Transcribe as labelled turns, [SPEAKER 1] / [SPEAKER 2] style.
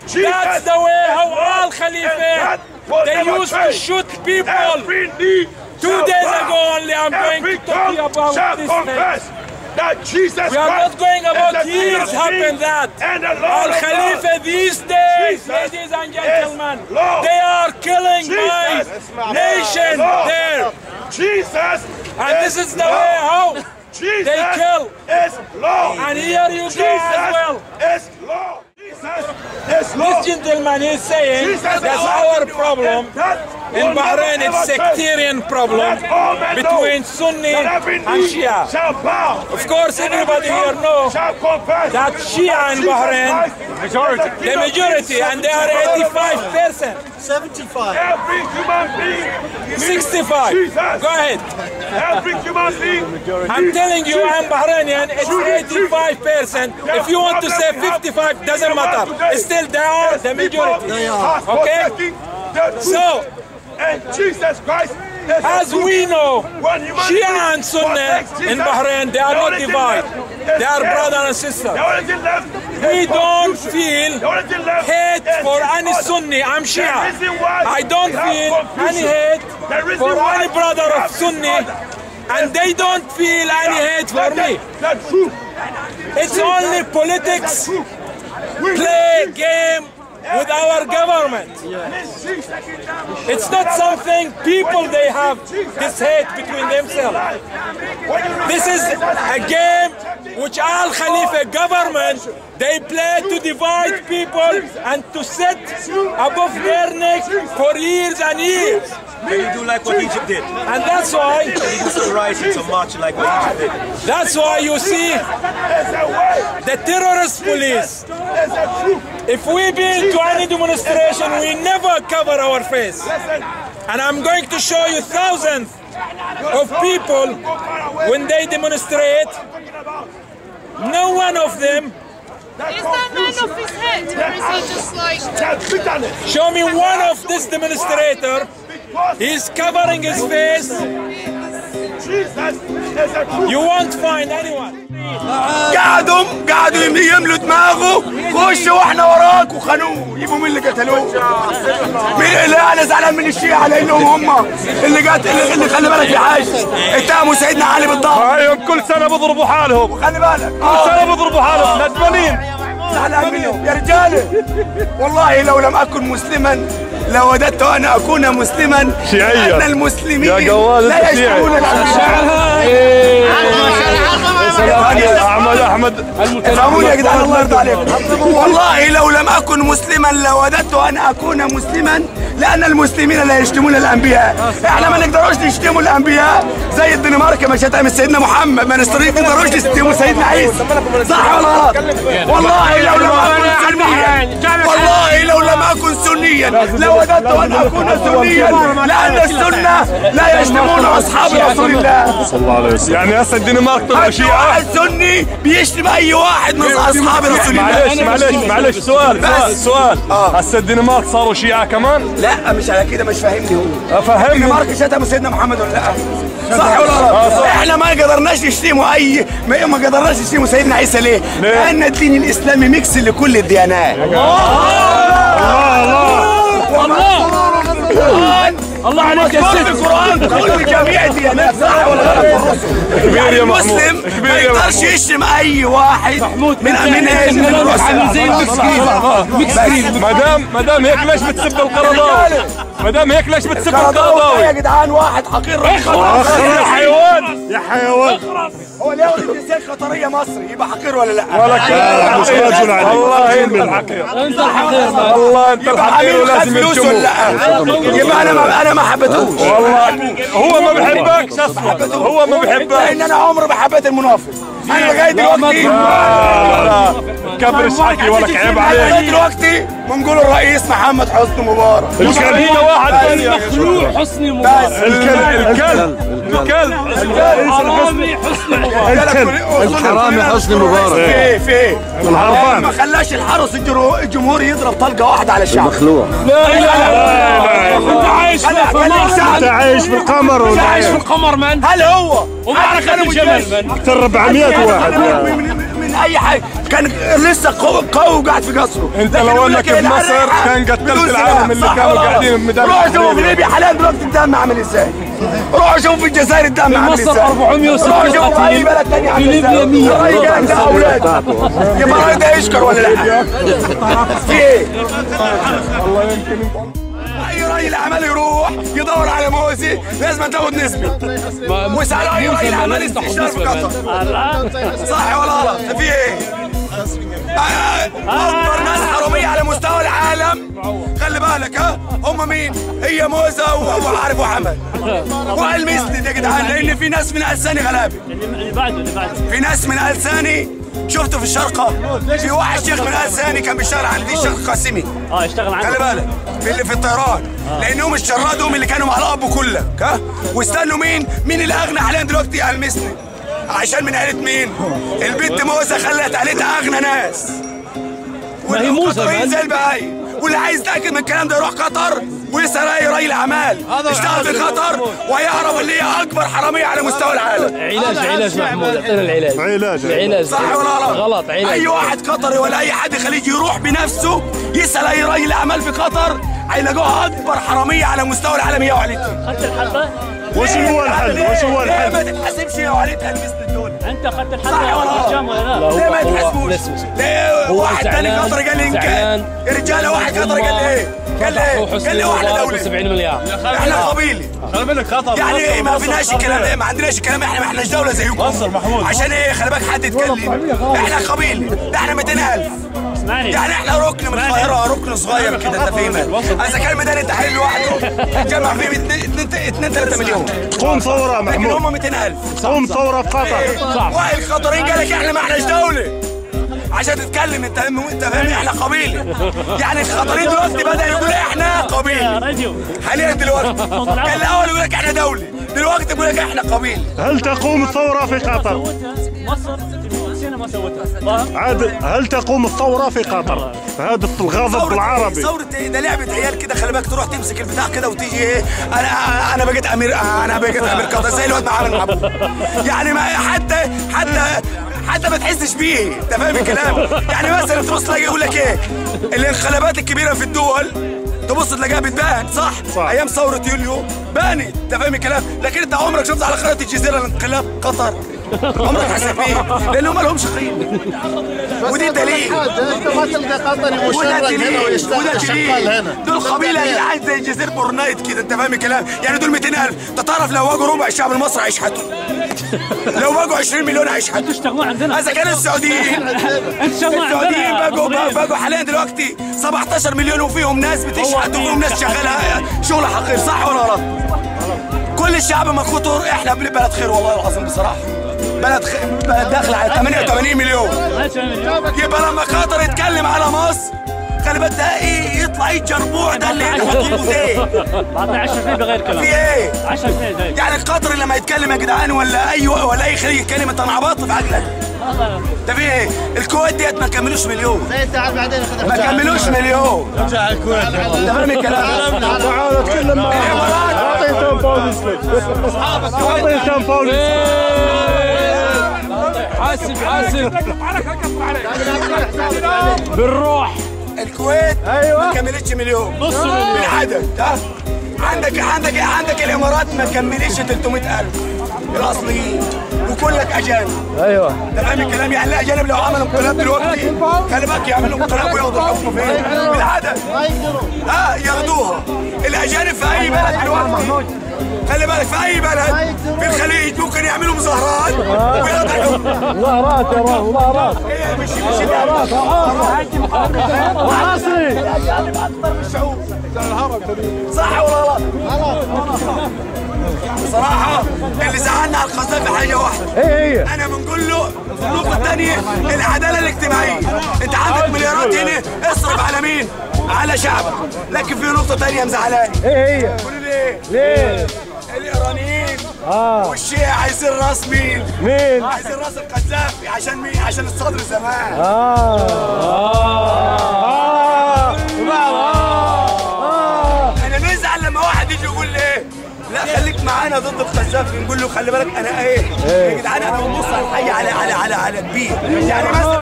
[SPEAKER 1] That's the way how Al Khalifa they used to shoot people. 2 days ago only I'm going to talk to you about this thing. We are not going about years happen that. Al Khalifa these days, ladies and gentlemen, they are killing my nation there. And this is the way how they kill. And here you go as well. This gentleman is saying that's our problem. In Bahrain, it's sectarian problem between Sunni and Shia. Of course, everybody here knows that Shia in Bahrain, the majority, and they are 85%.
[SPEAKER 2] 75.
[SPEAKER 3] Every human being.
[SPEAKER 1] 65. Go ahead.
[SPEAKER 3] Every human being.
[SPEAKER 1] I'm telling you, I'm Bahrainian. It's 85%. If you want to say 55, doesn't matter. Still, they are the majority. Okay? So,
[SPEAKER 3] and Jesus Christ,
[SPEAKER 1] as we know, Shia and Sunni in Bahrain, they are not divided. They are brother and sister. We don't feel hate for any Sunni. I'm Shia. I don't feel any hate for any brother of Sunni, and they don't feel any hate for me. It's only politics, play game with our government. It's not something people they have this hate between themselves. This is a game which Al Khalifa government they play to divide people and to sit above their neck for years and years.
[SPEAKER 2] And you do like what Egypt did.
[SPEAKER 1] And that's why
[SPEAKER 2] you do some riots and march like what Egypt did.
[SPEAKER 1] That's why you see the terrorist police. If we been to any demonstration, we never cover our face. And I'm going to show you thousands of people when they demonstrate. No one of them.
[SPEAKER 4] Is that man off his head, or is he just like...
[SPEAKER 1] Show me one of this demonstrator. He's covering his face. You won't find anyone.
[SPEAKER 5] قعدوا يملوا دماغه خشوا واحنا وراك وخانوه. يبقوا مين اللي قتلوه؟ مين اللي انا زعلان من الشيعة لانهم هم اللي خلي بالك يا حاج اتهموا سيدنا علي بالضبط.
[SPEAKER 3] ايوه كل سنه بيضربوا حالهم.
[SPEAKER 5] خلي بالك
[SPEAKER 3] كل سنه بيضربوا حالهم ندمانين.
[SPEAKER 5] زعلان منهم يا رجاله. والله لو لم اكن مسلما لوددت ان اكون مسلما.
[SPEAKER 3] شيعيا.
[SPEAKER 5] ان المسلمين
[SPEAKER 3] لا
[SPEAKER 5] يشتمون
[SPEAKER 3] احمد
[SPEAKER 5] افهموني يا جدعان الله يرضى عليكم. والله لو لم اكن مسلما لوددت ان اكون مسلما لان المسلمين لا يشتمون الانبياء. احنا ما نقدروش نشتموا الانبياء زي الدنمارك ما شتم سيدنا محمد. ما نقدروش نشتموا سيدنا عيسى. صح ولا غلط؟ والله لو لم اكن سنيا والله لو لم اكن سنيا لوددت ان اكون سنيا لان السنه لا يشتمون اصحاب رسول الله
[SPEAKER 3] صلى الله عليه وسلم. يعني هسه الدنمارك طلعوا شيعة.
[SPEAKER 5] واحد سني بيشتم اي واحد من اصحاب رسول الله.
[SPEAKER 3] معلش سؤال. هسه الدنمارك صاروا شيعة كمان؟
[SPEAKER 5] لا مش على كده. مش فاهمني هو.
[SPEAKER 3] افهمني.
[SPEAKER 5] الدنمارك شتموا سيدنا محمد ولا لا؟ صح ولا غلط؟ احنا ما قدرناش نشتموا ما قدرناش نشتموا سيدنا عيسى ليه؟ لان الدين الاسلامي ميكس لكل الديانات. الله عليك يا سيدي. القرآن كل جميع الديانات. صح ولا غلط؟ يعني المسلم ما يقدرش يشتم اي واحد من
[SPEAKER 3] مدام هيك ليش بتسب القرضاوي؟ مدام هيك ليش بتسب القرضاوي؟
[SPEAKER 5] يا جدعان واحد حقير
[SPEAKER 3] يا حيوان يا حيوان.
[SPEAKER 5] هو ليه الجنسية قطرية مصري يبقى حقير ولا لا؟
[SPEAKER 3] ولا كده مش رجل عليك. والله انت الحقير.
[SPEAKER 1] انت الحقير.
[SPEAKER 3] والله انت الحقير ولازم
[SPEAKER 5] فلوس ولا لا؟ يبقى انا ما حبيتهوش.
[SPEAKER 3] والله هو ما بحبكش اصلا. هو ما بحبك.
[SPEAKER 5] لان انا عمري ما حبيت المنافق. انا لغايه دلوقتي
[SPEAKER 3] لا كبرش حكي ولك عيب عليك.
[SPEAKER 5] لغايه دلوقتي بنقول الرئيس محمد حسني مبارك.
[SPEAKER 3] الكلب واحد ثاني
[SPEAKER 1] مخلوع حسني مبارك.
[SPEAKER 3] الكلب
[SPEAKER 1] حرامي حسني مبارك.
[SPEAKER 6] الحرامي حسني مبارك.
[SPEAKER 5] في
[SPEAKER 3] الحرفان
[SPEAKER 5] ما خلاش الحرس الجمهوري يضرب طلقه واحده على الشعب.
[SPEAKER 6] مخلوع.
[SPEAKER 1] لا اله الا الله. انت عايش
[SPEAKER 3] انت عايش في القمر ولا
[SPEAKER 1] عايش في القمر من؟
[SPEAKER 5] هل هو
[SPEAKER 1] ومعركة الجمل من؟
[SPEAKER 3] اكثر 400 واحد.
[SPEAKER 5] من اي حاجه، كان لسه قوي وقاعد في قصره.
[SPEAKER 3] انت لو انك بمصر كان قتلت العالم اللي كانوا قاعدين مدافعين.
[SPEAKER 5] روحوا شوفوا في ليبيا حاليا دلوقتي الدم عامل ازاي. روحوا شوفوا في الجزائر الدم عامل ازاي.
[SPEAKER 1] مصر 460
[SPEAKER 5] روحوا شوفوا في اي بلد ثاني عامل ازاي. في ليبيا 100. الراجل قال ده اولاد. يبقى الراجل ده يشكر ولا لا؟ في ايه؟
[SPEAKER 3] والله يمكن
[SPEAKER 5] اي راجل اعمال يروح يدور على موزي لازم تاخد نسبه. وسألوا اي راجل اعمال استشار في قطر. صح ولا غلط؟ في ايه؟ اكبر ناس حراميه على مستوى العالم خلي بالك ها هم مين؟ هي موزه وعارف وحمد والمثل يا جدعان، لان في ناس من الثاني غلابه.
[SPEAKER 7] اللي بعده
[SPEAKER 5] في ناس من الثاني شفته في الشرقه، في واحد شيخ من الثاني كان بيشتغل عند الشيخ القاسمي.
[SPEAKER 7] اشتغل عنده.
[SPEAKER 5] خلي بالك في اللي في الطيران، لانهم الشرادهم اللي كانوا مع الاب كلك ها. واستنوا مين الاغنى حاليا دلوقتي؟ المسني. عشان من عيله مين؟ البنت موزه خلت عيلتها اغنى ناس.
[SPEAKER 7] ما هي موزه
[SPEAKER 5] زي البهايم. واللي عايز يتاكد من الكلام ده يروح قطر ويسال اي راجل اعمال اشتغل في قطر ويعرف اللي هي اكبر حراميه على مستوى العالم.
[SPEAKER 7] علاج محمود، اعطينا العلاج.
[SPEAKER 5] صح ولا غلط؟
[SPEAKER 7] غلط. علاج.
[SPEAKER 5] اي واحد قطري ولا اي حد خليجي يروح بنفسه يسال اي راجل اعمال في قطر هيلاقوها اكبر حراميه على مستوى العالم هي وعيلتها.
[SPEAKER 7] اخذت الحلقه؟
[SPEAKER 8] وش هو الحل؟ وش هو الحل؟
[SPEAKER 5] ما تتحاسبش هي وعيلتها المثل دول.
[SPEAKER 7] انت اخذت الحلقه ولا لا؟
[SPEAKER 5] ليه ما يتحاسبوش؟ ليه واحد ثاني قطري قال لي ان كان يا رجاله واحد قطري قال لي ايه؟ قال لي واحنا دولة
[SPEAKER 7] 70 مليار.
[SPEAKER 5] احنا قبيله.
[SPEAKER 3] خلي بالك خطر.
[SPEAKER 5] يعني ايه ما فيناش الكلام ده، ما عندناش الكلام، احنا ما احناش دوله زيكم.
[SPEAKER 3] مصر محمود.
[SPEAKER 5] عشان ايه خلي بالك حد يتكلم. احنا قبيله، ده احنا 200,000.
[SPEAKER 7] اسمعني.
[SPEAKER 5] يعني احنا ركن من القاهره، ركن صغير كده انت فاهمها. اذا كان ميدان التحرير لوحده يتجمع فيه 2 3 مليون.
[SPEAKER 8] تقوم ثوره
[SPEAKER 5] لكن
[SPEAKER 8] محمود.
[SPEAKER 5] هم 200,000.
[SPEAKER 8] تقوم ثوره في قطر.
[SPEAKER 7] صح.
[SPEAKER 5] والقطريين قال لك احنا ما احناش دوله. عشان تتكلم انت فاهم احنا قبيله. يعني القطريين دلوقتي بدا يقول احنا قبيله حاليا دلوقتي. كان الاول يقول لك احنا دوله، دلوقتي بيقول لك احنا قبيله.
[SPEAKER 8] هل تقوم الثوره في قطر؟
[SPEAKER 7] مصر ما سوتها.
[SPEAKER 8] عاد هل تقوم الثوره في قطر؟ هذا الغضب العربي.
[SPEAKER 5] ثورة ايه؟ ده لعبة عيال كده خلي بالك، تروح تمسك البتاع كده وتيجي ايه؟ انا بقيت امير، انا بقيت امير قطر زي الواد ما عامل مع ابوه. يعني ما حتى ما تحسش بيه، انت فاهم الكلام؟ يعني مثلا تبص تلاقي يقول لك ايه؟ الانقلابات الكبيرة في الدول تبص تلاقيها بتبان صح؟ ايام ثورة يوليو بانت، انت فاهم الكلام؟ لكن انت عمرك شفت على خريطة الجزيرة الانقلاب قطر؟ عمرك حسيت بيه؟ لانهم ما لهمش قيمة. ودي دليل.
[SPEAKER 9] انت ما تلقى قطري مشرد هنا ويشتغل شغال هنا.
[SPEAKER 5] دول قبيله يا جدعان زي جزيره بورنايت كده، انت فاهم الكلام؟ يعني دول 200,000، انت تعرف لو واجوا ربع الشعب المصري هيشحتوا. لو واجوا 20 مليون هيشحتوا.
[SPEAKER 7] انتوا اشتغلوا عندنا.
[SPEAKER 5] اذا كانوا السعوديين بقوا حاليا دلوقتي 17 مليون وفيهم ناس بتشحت وفيهم ناس شغاله شغل حقير، صح ولا غلط؟ كل الشعب ما خطر، احنا بلد خير والله العظيم بصراحه. بلد داخل على 88 مليون. يبقى لما قطر يتكلم على مصر خلي بالك ده ايه؟ يطلع جربوع ده اللي هتطلبوا ده.
[SPEAKER 7] بعطي 10% بغير كلام.
[SPEAKER 5] في ايه؟
[SPEAKER 7] 10% زي
[SPEAKER 5] يعني القطري لما يتكلم يا جدعان ولا اي خليجي يتكلم انت انعبطت في عقلك. ده في ايه؟ الكويت ديت ما كملوش مليون.
[SPEAKER 9] تعال بعدين
[SPEAKER 5] ما كملوش مليون.
[SPEAKER 9] ارجع الكويت.
[SPEAKER 5] انت فاهم الكلام؟
[SPEAKER 8] تعالوا تكلم معاه. اعطيتهم بوليس. اعطيتهم بوليس.
[SPEAKER 1] حاسب بالروح.
[SPEAKER 5] الكويت ما كملتش مليون.
[SPEAKER 7] نص مليون
[SPEAKER 5] بالعدد. عندك الامارات ما كملتش 300,000 الاصليين وكلك اجانب.
[SPEAKER 9] ايوه
[SPEAKER 5] انت فاهم الكلام؟ يعني الاجانب لو عملوا انقلاب دلوقتي خلي بالك يعملوا انقلاب وياخدوا الحكم فين؟ بالعدد. ياخدوها. الاجانب في اي بلد دلوقتي خلي بالك في اي بلد في الخليج ممكن يعملوا مظاهرات وياخدوا الحكم.
[SPEAKER 9] مظاهرات يا راجل مظاهرات.
[SPEAKER 5] هي مش مظاهرات
[SPEAKER 9] وعاصري.
[SPEAKER 5] الاجانب اكثر من الشعوب. صح ولا غلط؟ بصراحة اللي زعلنا على القذافي حاجة واحدة.
[SPEAKER 9] ايه هي؟
[SPEAKER 5] أنا بنقول له النقطة الثانية العدالة الاجتماعية. أنت عندك مليارات هنا اصرف على مين؟ على شعبك، لكن في نقطة ثانية مزعلاني.
[SPEAKER 9] ايه هي؟
[SPEAKER 5] قولوا لي
[SPEAKER 9] ليه؟
[SPEAKER 5] الإيرانيين والشيعة عايزين راس مين؟
[SPEAKER 9] مين؟
[SPEAKER 5] عايزين راس القذافي عشان مين؟ عشان الصدر زمان. أنا بزعل لما واحد يجي يقول لي لا خليك معايا انا ضد القذافي نقول له خلي بالك انا ايه يا جدعان انا بنبص على الحي على كبير يعني مثلا